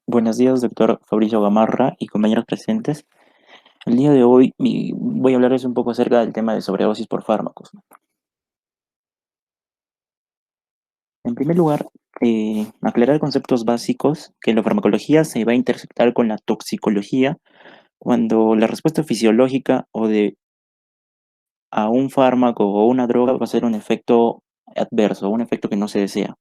Buenos días, doctor Fabricio Gamarra y compañeros presentes. El día de hoy voy a hablarles un poco acerca del tema de sobredosis por fármacos. En primer lugar, aclarar conceptos básicos que la farmacología se va a intersectar con la toxicología cuando la respuesta fisiológica a un fármaco o una droga va a ser un efecto adverso, un efecto que no se desea.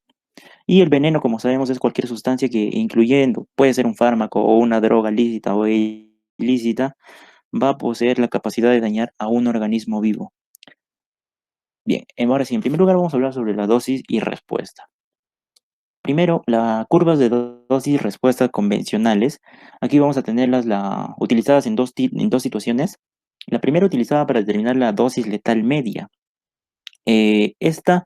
Y el veneno, como sabemos, es cualquier sustancia que, incluyendo, puede ser un fármaco o una droga lícita o ilícita, va a poseer la capacidad de dañar a un organismo vivo. Bien, ahora sí, en primer lugar vamos a hablar sobre la dosis y respuesta. Primero, las curvas de dosis y respuesta convencionales. Aquí vamos a tenerlas utilizadas en dos situaciones. La primera utilizada para determinar la dosis letal media. Esta,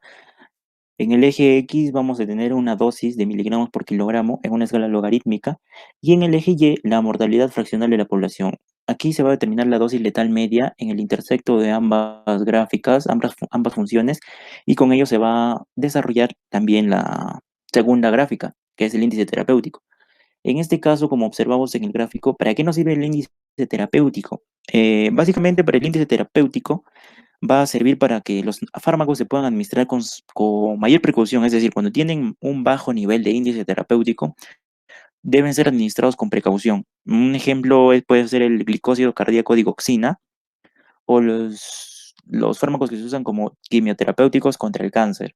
en el eje X vamos a tener una dosis de miligramos por kilogramo en una escala logarítmica y en el eje Y la mortalidad fraccional de la población. Aquí se va a determinar la dosis letal media en el intersecto de ambas gráficas, ambas funciones, y con ello se va a desarrollar también la segunda gráfica, que es el índice terapéutico. En este caso, como observamos en el gráfico, ¿para qué nos sirve el índice terapéutico? Básicamente, para el índice terapéutico va a servir para que los fármacos se puedan administrar con mayor precaución, es decir, cuando tienen un bajo nivel de índice terapéutico, deben ser administrados con precaución. Un ejemplo puede ser el glicósido cardíaco digoxina o los fármacos que se usan como quimioterapéuticos contra el cáncer.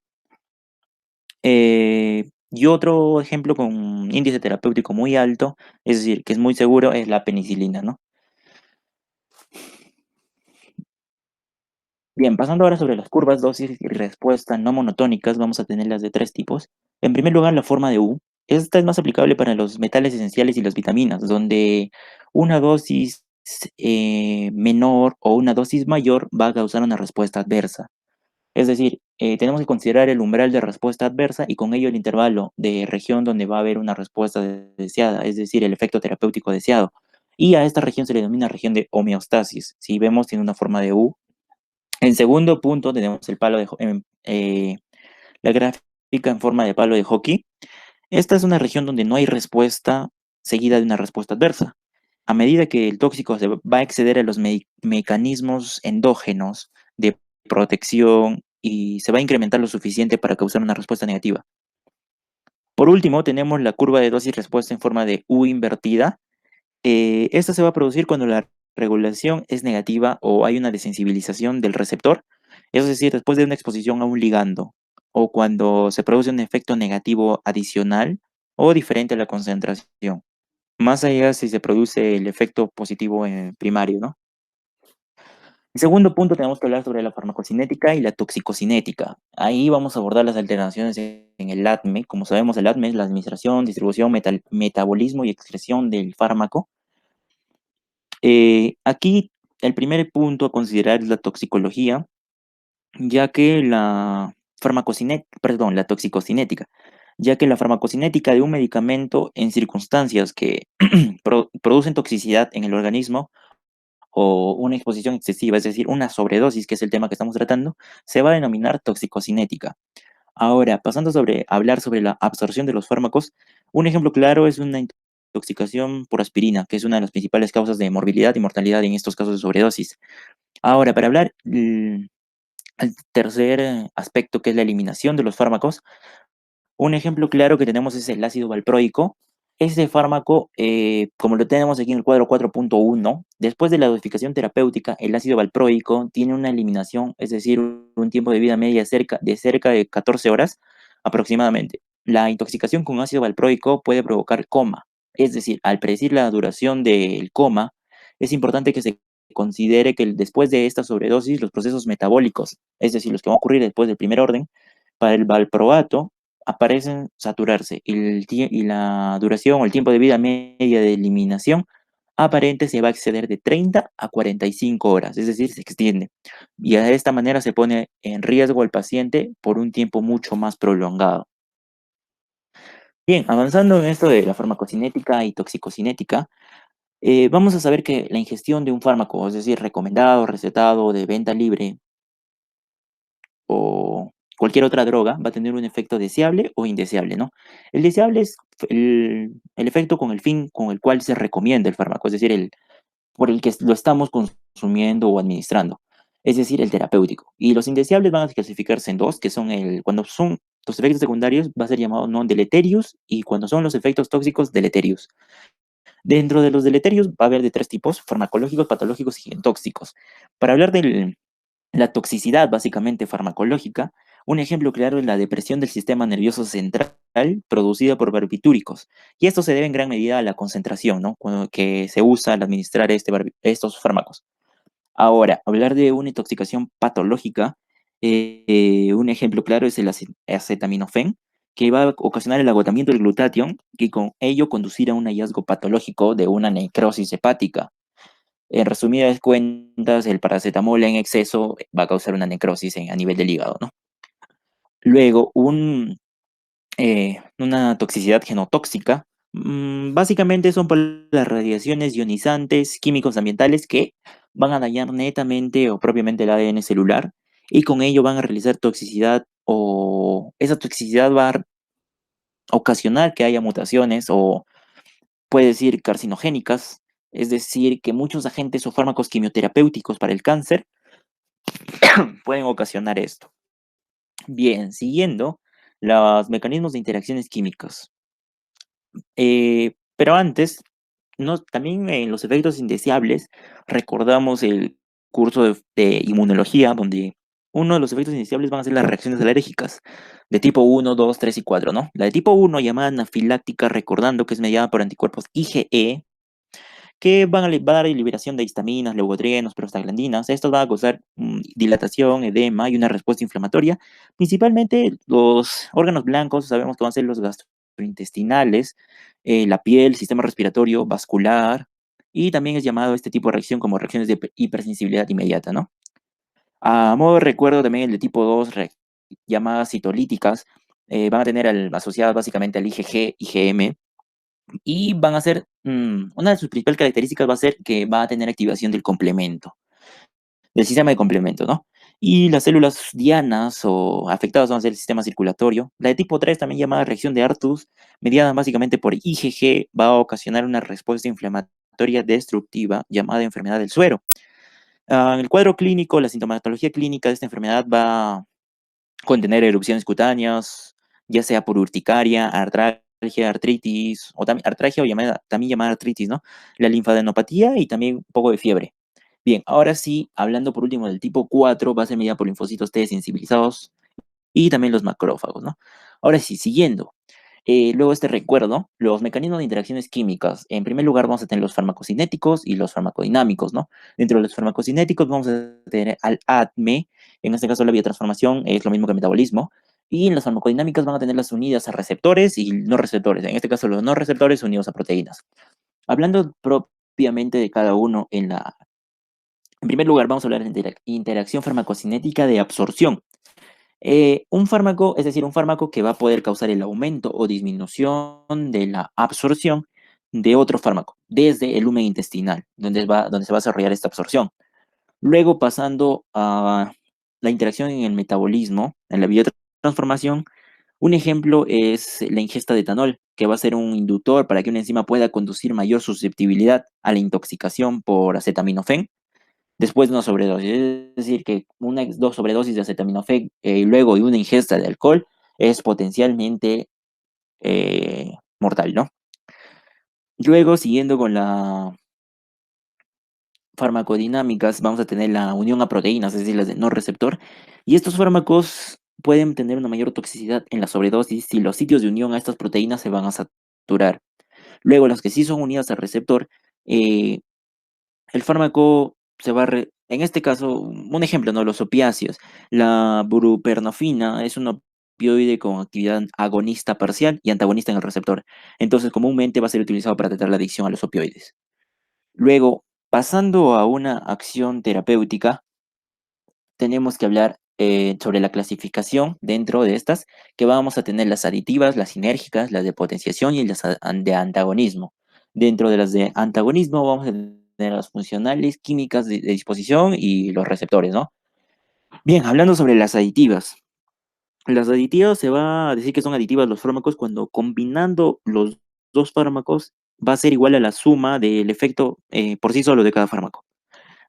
Y otro ejemplo con índice terapéutico muy alto, es decir, que es muy seguro, es la penicilina, ¿no? Bien, pasando ahora sobre las curvas dosis y respuesta no monotónicas, vamos a tenerlas de tres tipos. En primer lugar, la forma de U. Esta es más aplicable para los metales esenciales y las vitaminas, donde una dosis menor o una dosis mayor va a causar una respuesta adversa. Es decir, tenemos que considerar el umbral de respuesta adversa y con ello el intervalo de región donde va a haber una respuesta deseada, es decir, el efecto terapéutico deseado. Y a esta región se le denomina región de homeostasis. Si vemos, tiene una forma de U. En segundo punto tenemos el palo la gráfica en forma de palo de hockey. Esta es una región donde no hay respuesta seguida de una respuesta adversa. A medida que el tóxico se va a exceder a los mecanismos endógenos de protección y se va a incrementar lo suficiente para causar una respuesta negativa. Por último, tenemos la curva de dosis-respuesta en forma de U invertida. Esta se va a producir cuando la regulación es negativa o hay una desensibilización del receptor, es decir, después de una exposición a un ligando, o cuando se produce un efecto negativo adicional o diferente a la concentración. Más allá si se produce el efecto positivo primario, ¿no? En segundo punto tenemos que hablar sobre la farmacocinética y la toxicocinética. Ahí vamos a abordar las alteraciones en el ADME. Como sabemos, el ADME es la administración, distribución, metabolismo y excreción del fármaco. Aquí el primer punto a considerar es la toxicología, ya que la toxicocinética, ya que la farmacocinética de un medicamento en circunstancias que producen toxicidad en el organismo o una exposición excesiva, es decir, una sobredosis, que es el tema que estamos tratando, se va a denominar toxicocinética. Ahora, pasando a hablar sobre la absorción de los fármacos, un ejemplo claro es una intoxicación por aspirina, que es una de las principales causas de morbilidad y mortalidad en estos casos de sobredosis. Ahora, para hablar el tercer aspecto, que es la eliminación de los fármacos, un ejemplo claro que tenemos es el ácido valproico. Este fármaco, como lo tenemos aquí en el cuadro 4.1, después de la dosificación terapéutica, el ácido valproico tiene una eliminación, es decir, un tiempo de vida media de cerca de 14 horas aproximadamente. La intoxicación con ácido valproico puede provocar coma, es decir, al predecir la duración del coma, es importante que se considere que después de esta sobredosis, los procesos metabólicos, es decir, los que van a ocurrir después del primer orden, para el valproato, aparecen saturarse y la duración o el tiempo de vida media de eliminación aparente se va a exceder de 30 a 45 horas, es decir, se extiende. Y de esta manera se pone en riesgo al paciente por un tiempo mucho más prolongado. Bien, avanzando en esto de la farmacocinética y toxicocinética, vamos a saber que la ingestión de un fármaco, es decir, recomendado, recetado, de venta libre o cualquier otra droga va a tener un efecto deseable o indeseable, ¿no? El deseable es el efecto con el fin con el cual se recomienda el fármaco, es decir, el por el que lo estamos consumiendo o administrando, es decir, el terapéutico. Y los indeseables van a clasificarse en dos, que son cuando son los efectos secundarios va a ser llamado no deleterios y cuando son los efectos tóxicos deleterios. Dentro de los deleterios va a haber de tres tipos, farmacológicos, patológicos y tóxicos. Para hablar de la toxicidad básicamente farmacológica, un ejemplo claro es la depresión del sistema nervioso central producida por barbitúricos. Y esto se debe en gran medida a la concentración, ¿no? Que se usa al administrar estos fármacos. Ahora, hablar de una intoxicación patológica, un ejemplo claro es el acetaminofén, que va a ocasionar el agotamiento del glutatión y con ello conducir a un hallazgo patológico de una necrosis hepática. En resumidas cuentas, el paracetamol en exceso va a causar una necrosis a nivel del hígado, ¿no? Luego, una toxicidad genotóxica, básicamente son por las radiaciones ionizantes, químicos ambientales que van a dañar netamente o propiamente el ADN celular y con ello van a realizar toxicidad o esa toxicidad va a ocasionar que haya mutaciones o puede decir carcinogénicas, es decir, que muchos agentes o fármacos quimioterapéuticos para el cáncer pueden ocasionar esto. Bien, siguiendo los mecanismos de interacciones químicas. Pero antes, también en los efectos indeseables, recordamos el curso de inmunología, donde uno de los efectos indeseables van a ser las reacciones alérgicas, de tipo 1, 2, 3 y 4, ¿no? La de tipo 1, llamada anafiláctica, recordando que es mediada por anticuerpos IgE, que va a dar liberación de histaminas, leucotrienos, prostaglandinas. Estos van a causar dilatación, edema y una respuesta inflamatoria. Principalmente los órganos blancos, sabemos que van a ser los gastrointestinales, la piel, sistema respiratorio, vascular, y también es llamado este tipo de reacción como reacciones de hipersensibilidad inmediata, ¿no? A modo de recuerdo, también el de tipo 2, llamadas citolíticas, van a tener asociadas básicamente al IgG, IgM, y van a ser, una de sus principales características va a ser que va a tener activación del complemento, del sistema de complemento, ¿no? Y las células dianas o afectadas van a ser el sistema circulatorio. La de tipo 3, también llamada reacción de Artus, mediada básicamente por IgG, va a ocasionar una respuesta inflamatoria destructiva llamada enfermedad del suero. En el cuadro clínico, la sintomatología clínica de esta enfermedad va a contener erupciones cutáneas, ya sea por urticaria, artralgia, artritis, o también artralgia o también llamada artritis, ¿no? La linfadenopatía y también un poco de fiebre. Bien, ahora sí, hablando por último del tipo 4, va a ser medida por linfocitos T sensibilizados y también los macrófagos, ¿no? Ahora sí, siguiendo. Luego este recuerdo, los mecanismos de interacciones químicas. En primer lugar vamos a tener los farmacocinéticos y los farmacodinámicos, ¿no? Dentro de los farmacocinéticos vamos a tener al ADME, en este caso la biotransformación es lo mismo que el metabolismo, y en las farmacodinámicas van a tener las unidas a receptores y no receptores, en este caso los no receptores unidos a proteínas. Hablando propiamente de cada uno en primer lugar vamos a hablar de interacción farmacocinética de absorción. Un fármaco, es decir, un fármaco que va a poder causar el aumento o disminución de la absorción de otro fármaco desde el lumen intestinal, donde se va a desarrollar esta absorción. Luego, pasando a la interacción en el metabolismo, en la biotransformación, un ejemplo es la ingesta de etanol, que va a ser un inductor para que una enzima pueda conducir mayor susceptibilidad a la intoxicación por acetaminofén después de una sobredosis. Es decir, que una dos sobredosis de acetaminofén y luego de una ingesta de alcohol es potencialmente mortal, ¿no? Luego, siguiendo con la farmacodinámicas, vamos a tener la unión a proteínas, es decir, las de no receptor, y estos fármacos pueden tener una mayor toxicidad en la sobredosis si los sitios de unión a estas proteínas se van a saturar. Luego, las que sí son unidas al receptor, eh, el fármaco se va a en este caso, un ejemplo, ¿no? Los opiáceos. La buprenorfina es un opioide con actividad agonista parcial y antagonista en el receptor. Entonces, comúnmente va a ser utilizado para tratar la adicción a los opioides. Luego, pasando a una acción terapéutica, tenemos que hablar sobre la clasificación dentro de estas, que vamos a tener las aditivas, las sinérgicas, las de potenciación y las de antagonismo. Dentro de las de antagonismo vamos a tener las funcionales, químicas de disposición y los receptores, ¿no? Bien, hablando sobre las aditivas. Las aditivas se va a decir que son aditivas los fármacos cuando combinando los dos fármacos va a ser igual a la suma del efecto por sí solo de cada fármaco.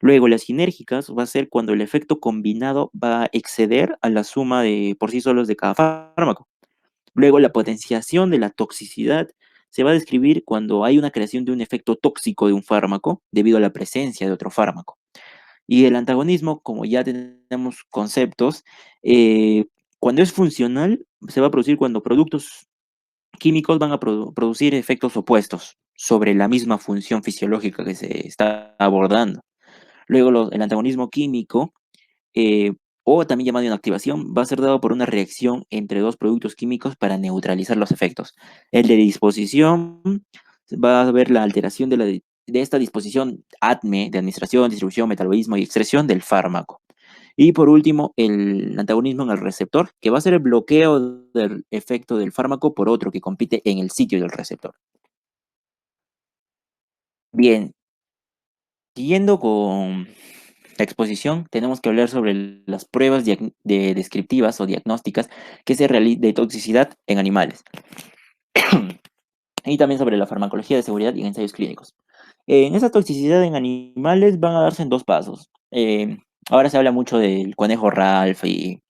Luego, las sinérgicas va a ser cuando el efecto combinado va a exceder a la suma de por sí solos de cada fármaco. Luego, la potenciación de la toxicidad se va a describir cuando hay una creación de un efecto tóxico de un fármaco debido a la presencia de otro fármaco. Y el antagonismo, como ya tenemos conceptos, cuando es funcional, se va a producir cuando productos químicos van a producir efectos opuestos sobre la misma función fisiológica que se está abordando. Luego, el antagonismo químico, eh, o también llamado inactivación, va a ser dado por una reacción entre dos productos químicos para neutralizar los efectos. El de disposición va a haber la alteración de esta disposición ADME, de administración, distribución, metabolismo y excreción del fármaco. Y por último, el antagonismo en el receptor, que va a ser el bloqueo del efecto del fármaco por otro que compite en el sitio del receptor. Bien, siguiendo con la exposición, tenemos que hablar sobre las pruebas descriptivas o diagnósticas que se realizan de toxicidad en animales y también sobre la farmacología de seguridad y en ensayos clínicos. En esa toxicidad en animales van a darse en dos pasos. Ahora se habla mucho del conejo Ralph y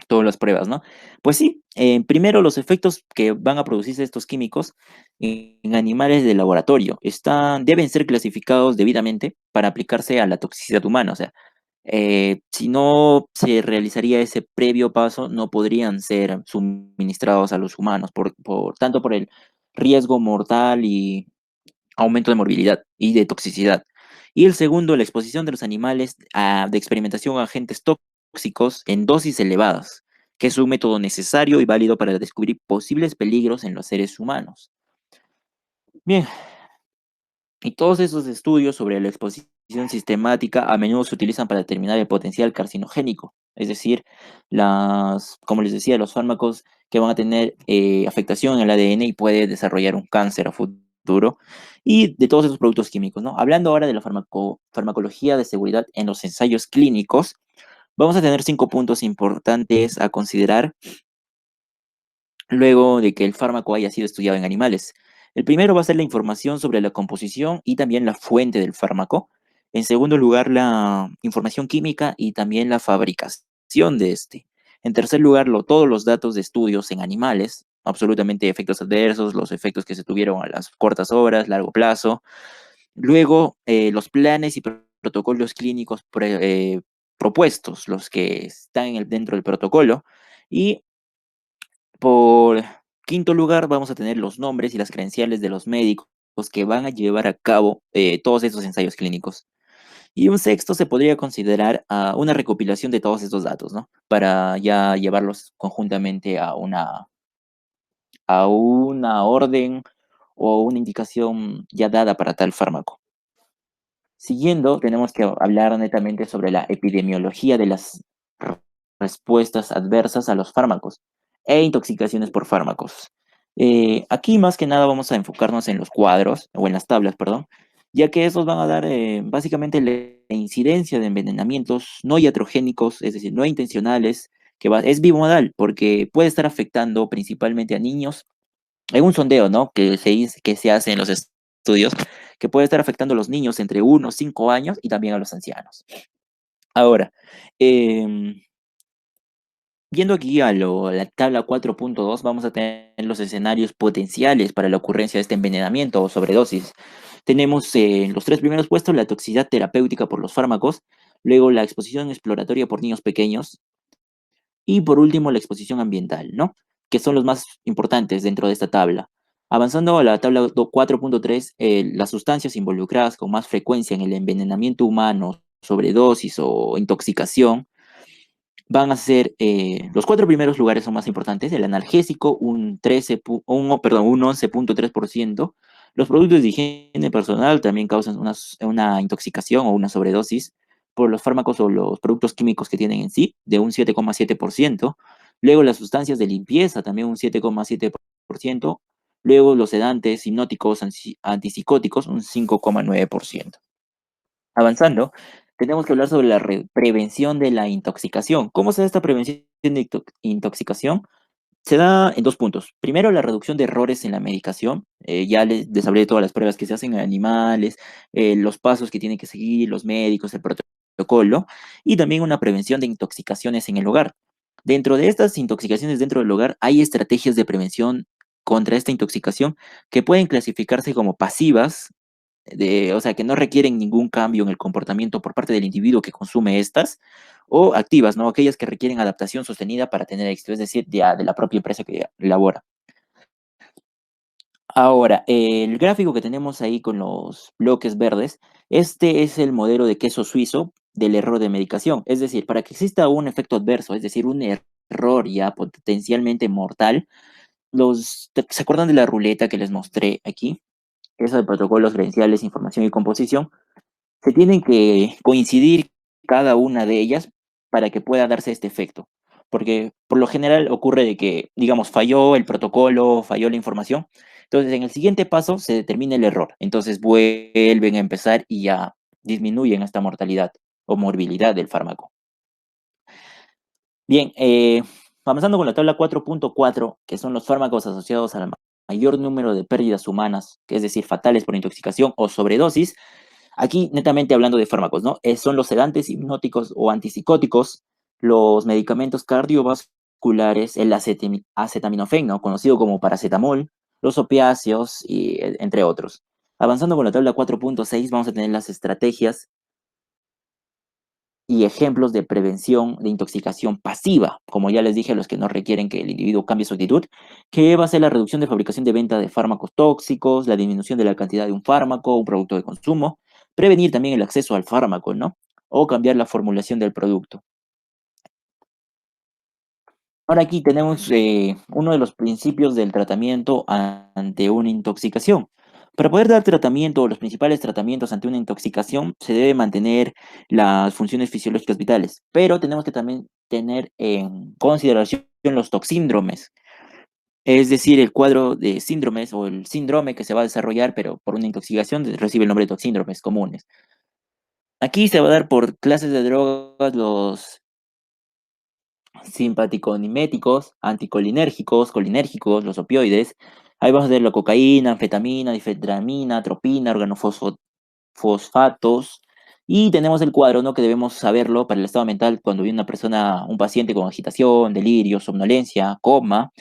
todas las pruebas, ¿no? Pues sí, primero los efectos que van a producirse estos químicos en animales de laboratorio deben ser clasificados debidamente para aplicarse a la toxicidad humana. O sea, si no se realizaría ese previo paso, no podrían ser suministrados a los humanos, tanto por el riesgo mortal y aumento de morbilidad y de toxicidad. Y el segundo, la exposición de los animales de experimentación a agentes tóxicos en dosis elevadas, que es un método necesario y válido para descubrir posibles peligros en los seres humanos. Bien, y todos esos estudios sobre la exposición sistemática a menudo se utilizan para determinar el potencial carcinogénico, es decir, como les decía, los fármacos que van a tener afectación en el ADN y puede desarrollar un cáncer a futuro, y de todos esos productos químicos, ¿no? Hablando ahora de la farmacología de seguridad en los ensayos clínicos, vamos a tener 5 puntos importantes a considerar luego de que el fármaco haya sido estudiado en animales. El primero va a ser la información sobre la composición y también la fuente del fármaco. En segundo lugar, la información química y también la fabricación de este. En tercer lugar, todos los datos de estudios en animales, absolutamente efectos adversos, los efectos que se tuvieron a las cortas horas, largo plazo. Luego, los planes y protocolos clínicos propuestos, los que están dentro del protocolo. Y por quinto lugar, vamos a tener los nombres y las credenciales de los médicos que van a llevar a cabo todos estos ensayos clínicos. Y un sexto se podría considerar una recopilación de todos estos datos, ¿no? Para ya llevarlos conjuntamente a una orden o una indicación ya dada para tal fármaco. Siguiendo, tenemos que hablar netamente sobre la epidemiología de las respuestas adversas a los fármacos e intoxicaciones por fármacos. Aquí más que nada vamos a enfocarnos en los cuadros, o en las tablas, perdón, ya que esos van a dar básicamente la incidencia de envenenamientos no iatrogénicos, es decir, no intencionales, es bimodal, porque puede estar afectando principalmente a niños. Hay un sondeo, ¿no? Que se hace en los estudios, que puede estar afectando a los niños entre 1 y 5 años y también a los ancianos. Ahora, em, viendo aquí a la tabla 4.2, vamos a tener los escenarios potenciales para la ocurrencia de este envenenamiento o sobredosis. Tenemos en los tres primeros puestos la toxicidad terapéutica por los fármacos, luego la exposición exploratoria por niños pequeños y por último la exposición ambiental, ¿no? Que son los más importantes dentro de esta tabla. Avanzando a la tabla 4.3, las sustancias involucradas con más frecuencia en el envenenamiento humano, sobredosis o intoxicación, van a ser, los cuatro primeros lugares son más importantes, el analgésico un 11.3%, los productos de higiene personal también causan una intoxicación o una sobredosis por los fármacos o los productos químicos que tienen en sí, de un 7.7%, luego las sustancias de limpieza también un 7.7%, luego los sedantes, hipnóticos, antipsicóticos un 5.9%. Avanzando, tenemos que hablar sobre la prevención de la intoxicación. ¿Cómo se da esta prevención de intoxicación se da en dos puntos. Primero, la reducción de errores en la medicación. Ya les hablé de todas las pruebas que se hacen en animales, los pasos que tienen que seguir los médicos, el protocolo, y también una prevención de intoxicaciones en el hogar. Dentro de estas intoxicaciones dentro del hogar hay estrategias de prevención contra esta intoxicación que pueden clasificarse como pasivas, o sea, que no requieren ningún cambio en el comportamiento por parte del individuo que consume estas, o activas, ¿no? Aquellas que requieren adaptación sostenida para tener éxito, es decir, de la propia empresa que elabora. Ahora, el gráfico que tenemos ahí con los bloques verdes, este es el modelo de queso suizo del error de medicación. Es decir, para que exista un efecto adverso, es decir, un error ya potencialmente mortal, ¿se acuerdan de la ruleta que les mostré aquí? Eso de protocolos, credenciales, información y composición. Se tienen que coincidir cada una de ellas para que pueda darse este efecto. Porque por lo general ocurre de que, digamos, falló el protocolo, falló la información. Entonces, en el siguiente paso se determina el error. Entonces vuelven a empezar y ya disminuyen esta mortalidad o morbilidad del fármaco. Bien, avanzando con la tabla 4.4, que son los fármacos asociados al mayor número de pérdidas humanas, que es decir, fatales por intoxicación o sobredosis. Aquí, netamente hablando de fármacos, ¿no? Son los sedantes, hipnóticos o antipsicóticos, los medicamentos cardiovasculares, el acetaminofén, ¿no? Conocido como paracetamol, los opiáceos, y, entre otros. Avanzando con la tabla 4.6, vamos a tener las estrategias y ejemplos de prevención de intoxicación pasiva, como ya les dije, los que no requieren que el individuo cambie su actitud, que va a ser la reducción de fabricación de venta de fármacos tóxicos, la disminución de la cantidad de un fármaco, un producto de consumo, prevenir también el acceso al fármaco, ¿no? O cambiar la formulación del producto. Ahora aquí tenemos uno de los principios del tratamiento ante una intoxicación. Para poder dar tratamiento o los principales tratamientos ante una intoxicación, se debe mantener las funciones fisiológicas vitales, pero tenemos que también tener en consideración los toxíndromes, es decir, el cuadro de síndromes o el síndrome que se va a desarrollar, pero por una intoxicación recibe el nombre de toxíndromes comunes. Aquí se va a dar por clases de drogas los simpaticomiméticos, anticolinérgicos, colinérgicos, los opioides. Ahí vamos a ver la cocaína, anfetamina, difedramina, atropina, organofosfatos. Y tenemos el cuadro, ¿no? Que debemos saberlo para el estado mental cuando viene una persona, un paciente con agitación, delirio, somnolencia, coma.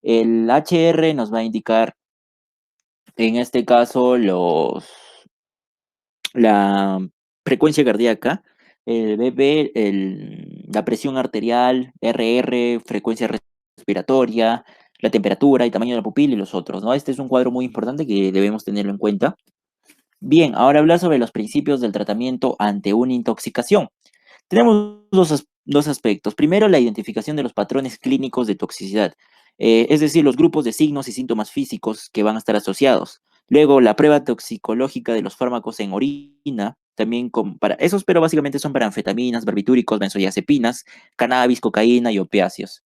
El HR nos va a indicar, en este caso, la frecuencia cardíaca, el BP, la presión arterial, RR, frecuencia respiratoria, la temperatura y tamaño de la pupila y los otros, ¿no? Este es un cuadro muy importante que debemos tenerlo en cuenta. Bien, ahora hablar sobre los principios del tratamiento ante una intoxicación. Tenemos dos aspectos. Primero, la identificación de los patrones clínicos de toxicidad, es decir, los grupos de signos y síntomas físicos que van a estar asociados. Luego, la prueba toxicológica de los fármacos en orina, también para esos, pero básicamente son para anfetaminas, barbitúricos, benzodiazepinas, cannabis, cocaína y opiáceos.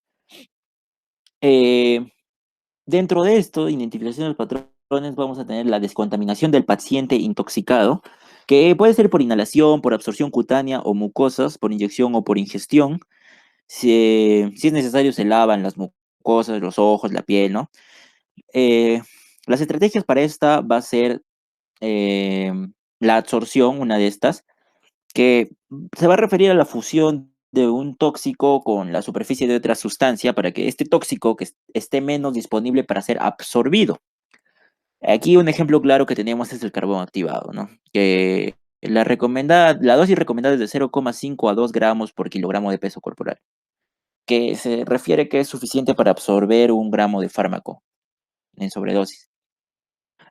Eh, Dentro de esto, identificación de los patrones, vamos a tener la descontaminación del paciente intoxicado, que puede ser por inhalación, por absorción cutánea o mucosas, por inyección o por ingestión. Si es necesario, se lavan las mucosas, los ojos, la piel, ¿no? Eh, las estrategias para esta va a ser eh, la absorción, una de estas, que se va a referir a la fusión de un tóxico con la superficie de otra sustancia para que este tóxico que esté menos disponible para ser absorbido. Aquí un ejemplo claro que tenemos es el carbón activado, ¿no? Que la dosis recomendada es de 0,5 a 2 gramos por kilogramo de peso corporal, que se refiere que es suficiente para absorber un gramo de fármaco en sobredosis.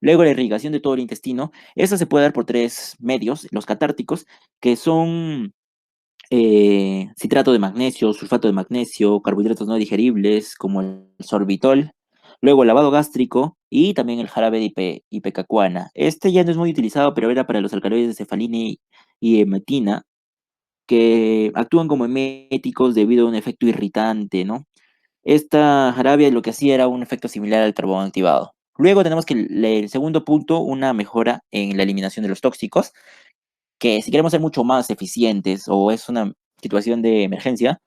Luego la irrigación de todo el intestino, esa se puede dar por tres medios, los catárticos, que son citrato de magnesio, sulfato de magnesio, carbohidratos no digeribles como el sorbitol, luego el lavado gástrico y también el jarabe de ipecacuana. Este ya no es muy utilizado, pero era para los alcaloides de cefalina y hemetina, que actúan como eméticos debido a un efecto irritante, ¿no? Esta jarabe lo que hacía era un efecto similar al carbón activado. Luego tenemos que el segundo punto, una mejora en la eliminación de los tóxicos, que si queremos ser mucho más eficientes o es una situación de emergencia,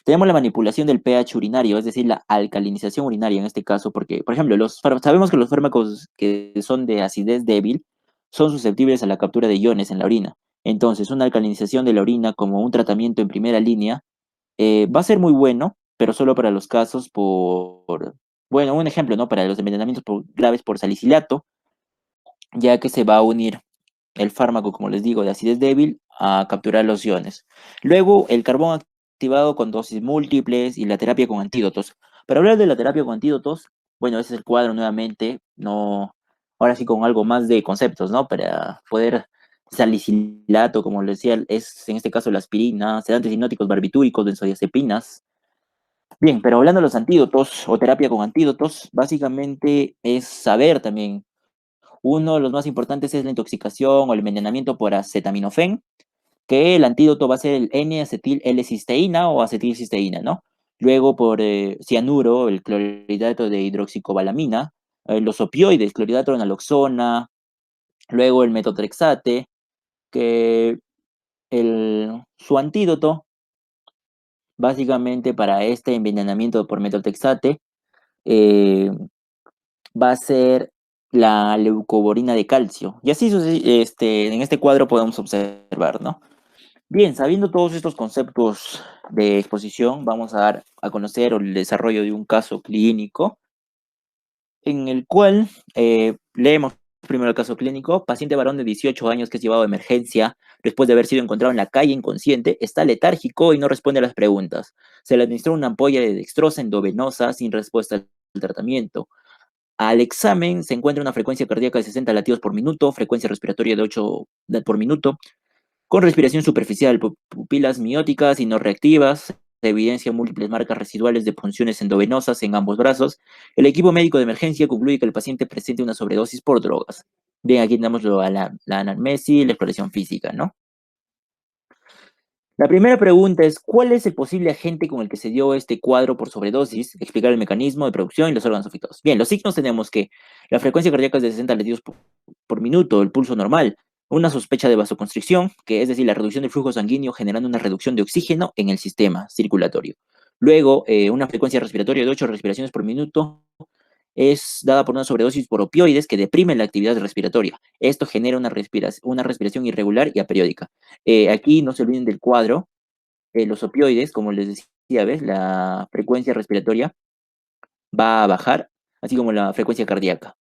Tenemos la manipulación del pH urinario, es decir, la alcalinización urinaria en este caso, porque, por ejemplo, sabemos que los fármacos que son de acidez débil son susceptibles a la captura de iones en la orina. Entonces, una alcalinización de la orina como un tratamiento en primera línea va a ser muy bueno, pero solo para los casos bueno, un ejemplo, ¿no? Para los envenenamientos graves por salicilato, ya que se va a unir el fármaco, como les digo, de acidez débil a capturar los iones. Luego, el carbón activado con dosis múltiples y la terapia con antídotos. Para hablar de la terapia con antídotos, bueno, ese es el cuadro nuevamente, no, ahora sí con algo más de conceptos, ¿no? Para poder salicilato, como les decía, es en este caso la aspirina, sedantes hipnóticos, barbitúricos, benzodiazepinas. Bien, pero hablando de los antídotos o terapia con antídotos, básicamente es saber también. Uno de los más importantes es la intoxicación o el envenenamiento por acetaminofén, que el antídoto va a ser el N-acetil-L-cisteína o acetilcisteína, ¿no? Luego por cianuro, el clorhidrato de hidroxicobalamina, los opioides, clorhidrato de naloxona, luego el metotrexate, que su antídoto, básicamente para este envenenamiento por metotrexate, eh, va a ser la leucoborina de calcio. Y así en este cuadro podemos observar, ¿no? Bien, sabiendo todos estos conceptos de exposición, vamos a dar a conocer el desarrollo de un caso clínico en el cual leemos primero el caso clínico. Paciente varón de 18 años que es llevado a emergencia después de haber sido encontrado en la calle inconsciente, está letárgico y no responde a las preguntas. Se le administró una ampolla de dextrosa endovenosa sin respuesta al tratamiento. Al examen se encuentra una frecuencia cardíaca de 60 latidos por minuto, frecuencia respiratoria de 8 por minuto, con respiración superficial, pupilas mióticas y no reactivas. Se evidencia múltiples marcas residuales de punciones endovenosas en ambos brazos. El equipo médico de emergencia concluye que el paciente presenta una sobredosis por drogas. Bien, aquí tenemos la anamnesis y la exploración física, ¿no? La primera pregunta es, ¿cuál es el posible agente con el que se dio este cuadro por sobredosis? Explicar el mecanismo de producción y los órganos afectados. Bien, los signos tenemos que la frecuencia cardíaca es de 60 latidos por minuto, el pulso normal, una sospecha de vasoconstricción, que es decir, la reducción del flujo sanguíneo generando una reducción de oxígeno en el sistema circulatorio. Luego, una frecuencia respiratoria de 8 respiraciones por minuto es dada por una sobredosis por opioides que deprimen la actividad respiratoria. Esto genera una respiración irregular y aperiódica. Aquí no se olviden del cuadro, los opioides, como les decía, ¿ves? La frecuencia respiratoria va a bajar, así como la frecuencia cardíaca.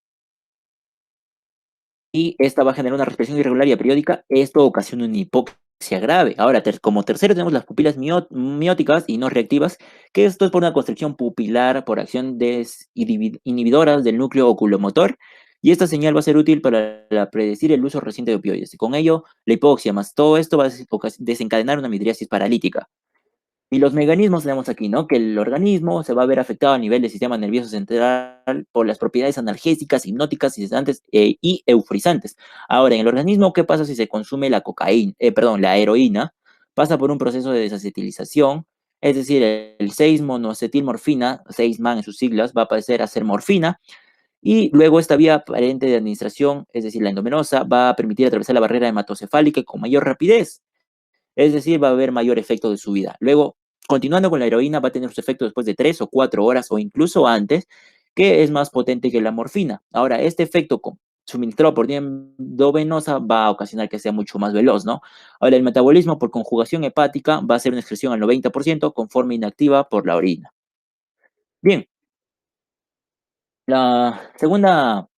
Y esta va a generar una respiración irregular y periódica. Esto ocasiona una hipoxia grave. Ahora, como tercero tenemos las pupilas mióticas y no reactivas, que esto es por una constricción pupilar por acción de inhibidoras del núcleo oculomotor. Y esta señal va a ser útil para predecir el uso reciente de opioides. Y con ello, la hipoxia más todo esto va a desencadenar una midriasis paralítica. Y los mecanismos tenemos aquí, ¿no? Que el organismo se va a ver afectado a nivel del sistema nervioso central por las propiedades analgésicas, hipnóticas, sedantes y euforizantes. Ahora, en el organismo, ¿qué pasa si se consume la heroína? Pasa por un proceso de desacetilización, es decir, el 6-monoacetilmorfina, 6-man en sus siglas, va a pasar a ser morfina, y luego esta vía aparente de administración, es decir, la endovenosa, va a permitir atravesar la barrera hematocefálica con mayor rapidez. Es decir, va a haber mayor efecto de subida. Luego, continuando con la heroína, va a tener su efecto después de 3 o 4 horas o incluso antes, que es más potente que la morfina. Ahora, este efecto suministrado por vía endovenosa va a ocasionar que sea mucho más veloz, ¿no? Ahora, el metabolismo por conjugación hepática va a ser una excreción al 90% conforme inactiva por la orina. Bien, la segunda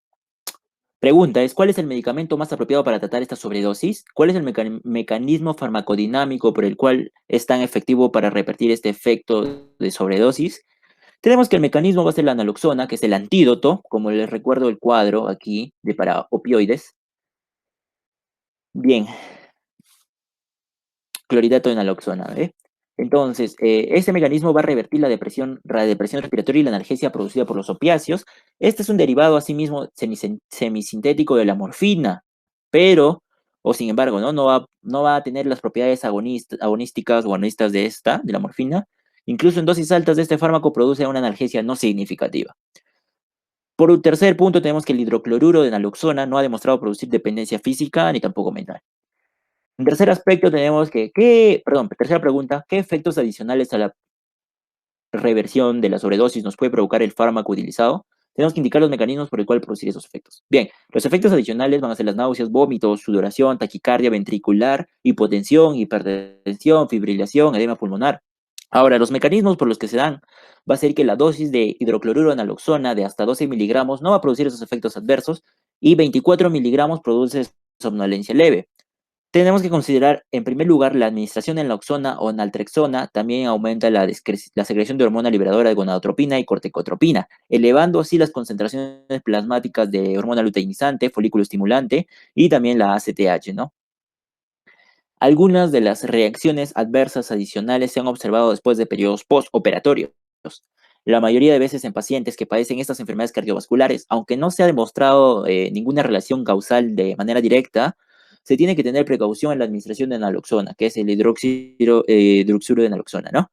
pregunta es, ¿cuál es el medicamento más apropiado para tratar esta sobredosis? ¿Cuál es el mecanismo farmacodinámico por el cual es tan efectivo para revertir este efecto de sobredosis? Tenemos que el mecanismo va a ser la naloxona, que es el antídoto, como les recuerdo el cuadro aquí de para opioides. Bien, clorhidrato de naloxona, ¿eh? Entonces, este mecanismo va a revertir la depresión respiratoria y la analgesia producida por los opiáceos. Este es un derivado, asimismo, semisintético de la morfina, pero, o sin embargo, no va a tener las propiedades agonísticas o agonistas de la morfina. Incluso en dosis altas de este fármaco produce una analgesia no significativa. Por un tercer punto, tenemos que el hidrocloruro de naloxona no ha demostrado producir dependencia física ni tampoco mental. En tercer aspecto tenemos tercera pregunta, ¿qué efectos adicionales reversión de la sobredosis nos puede provocar el fármaco utilizado, tenemos que indicar los mecanismos por el cual producir esos efectos. Bien, los efectos adicionales van a ser las náuseas, vómitos, sudoración, taquicardia ventricular, hipotensión, hipertensión, fibrilación, edema pulmonar. Ahora, los mecanismos por los que se dan va a ser que la dosis de hidrocloruro de naloxona de hasta 12 miligramos no va a producir esos efectos adversos y 24 miligramos produce somnolencia leve. Tenemos que considerar, en primer lugar, la administración de naloxona o naltrexona también aumenta la secreción de hormona liberadora de gonadotropina y corticotropina, elevando así las concentraciones plasmáticas de hormona luteinizante, folículo estimulante y también la ACTH, ¿no? Algunas de las reacciones adversas adicionales se han observado después de periodos postoperatorios. La mayoría de veces en pacientes que padecen estas enfermedades cardiovasculares, aunque no se ha demostrado ninguna relación causal de manera directa, se tiene que tener precaución en la administración de naloxona, que es el hidroxuro de naloxona, ¿no?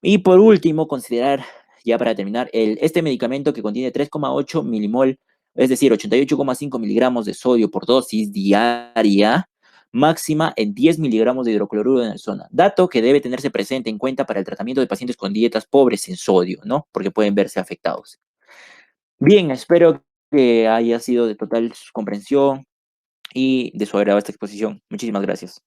Y por último, considerar, ya para terminar, este medicamento que contiene 3,8 milimol, es decir, 88,5 miligramos de sodio por dosis diaria, máxima en 10 miligramos de hidrocloruro de naloxona. Dato que debe tenerse presente en cuenta para el tratamiento de pacientes con dietas pobres en sodio, ¿no? Porque pueden verse afectados. Bien, espero que haya sido de total comprensión y de su agrado esta exposición. Muchísimas gracias.